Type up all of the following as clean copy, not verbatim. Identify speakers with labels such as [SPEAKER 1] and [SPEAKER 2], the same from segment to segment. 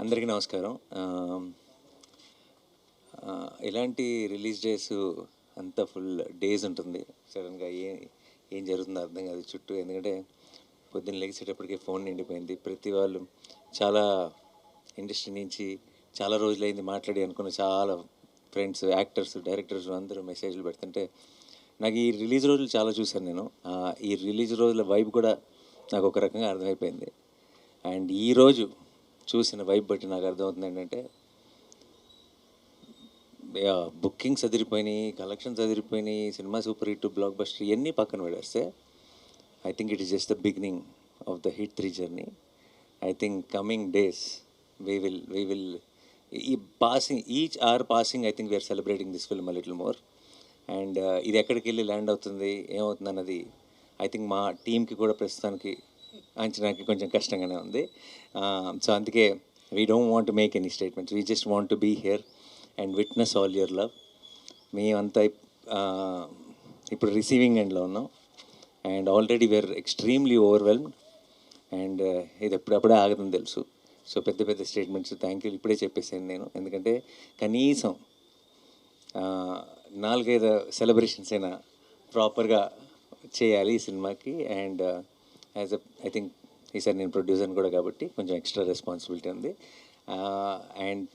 [SPEAKER 1] అందరికీ నమస్కారం. ఇలాంటి రిలీజ్ డేస్ అంతా ఫుల్ డేస్ ఉంటుంది. సడన్గా ఏం జరుగుతుందో అర్థం కాదు చుట్టూ. ఎందుకంటే పొద్దున్న లెగిసేటప్పటికి ఫోన్ నిండిపోయింది. ప్రతి వాళ్ళు చాలా ఇండస్ట్రీ నుంచి చాలా రోజులైంది మాట్లాడి అనుకున్న చాలా ఫ్రెండ్స్, యాక్టర్స్, డైరెక్టర్స్ అందరూ మెసేజ్లు పెడుతుంటే నాకు ఈ రిలీజ్ రోజులు చాలా చూశాను నేను. ఈ రిలీజ్ రోజుల వైబ్ కూడా నాకు ఒక రకంగా అర్థమైపోయింది. అండ్ ఈరోజు చూసిన వైబ్ బట్టి నాకు అర్థమవుతుంది ఏంటంటే బుకింగ్స్ అదిరిపోయినాయి, కలెక్షన్స్ అదిరిపోయినాయి, cinema super hit, blockbuster ఇవన్నీ పక్కన పెడేస్తే I think it is just the beginning of the hit 3 journey. I think coming days we will ఈ passing each or passing I think we are celebrating this film a little more. And ఇది ఎక్కడికి వెళ్ళి land అవుతుంది, ఏమవుతుంది అన్నది I think మా టీంకి కూడా ప్రస్తుతానికి అంచనాకి కొంచెం కష్టంగానే ఉంది. సో అందుకే we don't want to make any statements, we just want to be here and witness all your love. మేమంతా ఇప్పుడు రిసీవింగ్ ఎండ్లో ఉన్నాం and already we are extremely overwhelmed. And ఇది ఎప్పుడప్పుడే ఆగదని తెలుసు. సో పెద్ద పెద్ద స్టేట్మెంట్స్ థ్యాంక్ యూ ఇప్పుడే చెప్పేసాను నేను. ఎందుకంటే కనీసం 4-5 సెలబ్రేషన్స్ అయినా ప్రాపర్గా చేయాలి ఈ సినిమాకి. అండ్ యాజ్ ఐ థింక్ ఈసారి నేను ప్రొడ్యూసర్ని కూడా కాబట్టి కొంచెం ఎక్స్ట్రా రెస్పాన్సిబిలిటీ ఉంది. అండ్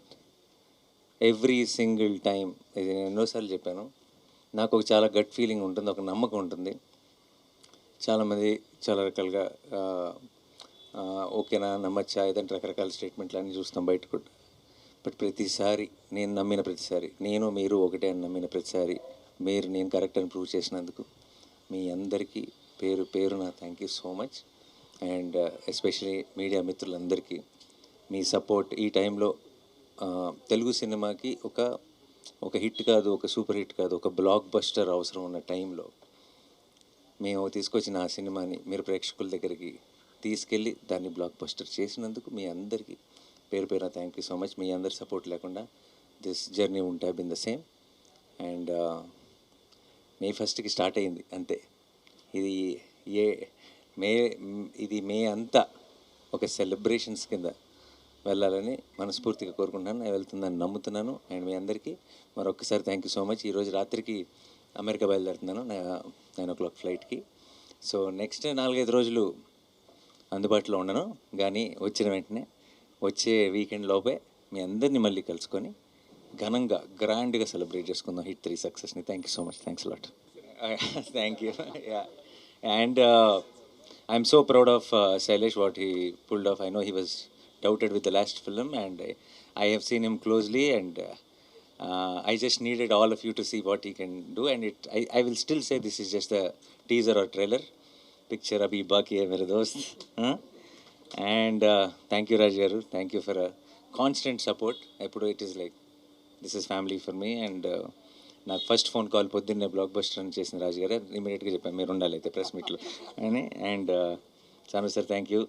[SPEAKER 1] ఎవ్రీ సింగిల్ టైం, ఇది నేను ఎన్నోసార్లు చెప్పాను, నాకు ఒక చాలా గట్ ఫీలింగ్ ఉంటుంది, ఒక నమ్మకం ఉంటుంది. చాలామంది చాలా రకాలుగా ఓకేనా, నమ్మచ్చా, ఏదంటే రకరకాల స్టేట్మెంట్లు అన్నీ చూస్తాం బయట కూడా. బట్ ప్రతిసారి నేను నమ్మిన ప్రతిసారి, నేను మీరు ఒకటే అని నమ్మిన ప్రతిసారి మీరు నేను కరెక్ట్ అని ప్రూవ్ చేసినందుకు మీ అందరికీ పేరు పేరున thank you so much. And especially media మిత్రులందరికీ మీ సపోర్ట్ ఈ టైంలో తెలుగు సినిమాకి ఒక హిట్ కాదు, ఒక సూపర్ హిట్ కాదు, ఒక బ్లాక్ బస్టర్ అవసరం ఉన్న టైంలో మేము తీసుకొచ్చిన ఆ సినిమాని మీరు ప్రేక్షకుల దగ్గరికి తీసుకెళ్ళి దాన్ని బ్లాక్ బస్టర్ చేసినందుకు మీ అందరికీ పేరు పేరున థ్యాంక్ యూ సో మచ్. మీ అందరి సపోర్ట్ లేకుండా this journey won't have been the same. And May 1కి స్టార్ట్ అయింది అంతే. ఇది మే అంతా ఒక సెలబ్రేషన్స్ కింద వెళ్ళాలని మనస్ఫూర్తిగా కోరుకుంటున్నాను. నేను వెళ్తుందని నమ్ముతున్నాను. అండ్ మీ అందరికీ మరొకసారి థ్యాంక్ యూ సో మచ్. ఈరోజు రాత్రికి అమెరికా బయలుదేరుతున్నాను 9 o'clock ఫ్లైట్కి. సో నెక్స్ట్ 4-5 రోజులు అందుబాటులో ఉండను, కానీ వచ్చిన వెంటనే వచ్చే వీకెండ్ లోపే మీ అందరినీ మళ్ళీ కలుసుకొని ఘనంగా గ్రాండ్గా సెలబ్రేట్ చేసుకుందాం హిట్ 3 సక్సెస్ని. Thank you so much. Thanks lot. Thank you. Yeah. And I'm so proud of Shailesh, what he pulled off. I know he was doubted with the last film and I have seen him closely and I just needed all of you to see what he can do. And I will still say this is just a teaser or trailer. Picture abhi baki hai mere dost. And thank you Raj garu, thank you for a constant support. Eppudu it is like this is family for me. And నాకు first phone call పొద్దున్నే block buster అని చేసిన రాజు గారు ఇమీడియట్గా చెప్పాను మీరు ఉండాలి అయితే ప్రెస్ మీట్లో అని. And Sanu sir thank you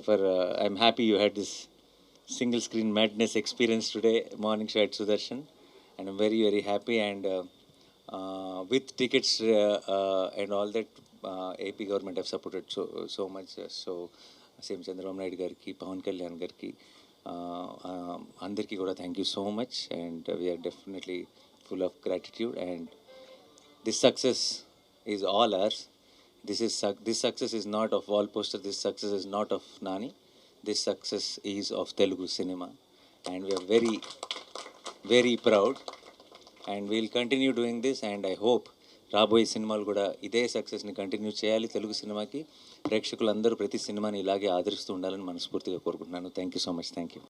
[SPEAKER 1] for I'm happy you had this single screen madness experience today morning show at Sudarshan. And I'm very very happy. And with tickets and all that AP government have supported so much. So same Chandrababu Naidu గారికి, పవన్ కళ్యాణ్ గారికి, అందరికీ కూడా thank you so much. And we are definitely full of gratitude. And this success is all ours. This success is not of Wallposter, this success is not of Nani, this success is of Telugu cinema. And we are very very proud and we will continue doing this. And I hope రాబోయే సినిమాలు కూడా ఇదే సక్సెస్ని continue చేయాలి. తెలుగు సినిమాకి ప్రేక్షకులందరూ ప్రతి సినిమాని ఇలాగే ఆదరిస్తూ ఉండాలని మనస్ఫూర్తిగా కోరుకుంటున్నాను. Thank you so much. Thank you.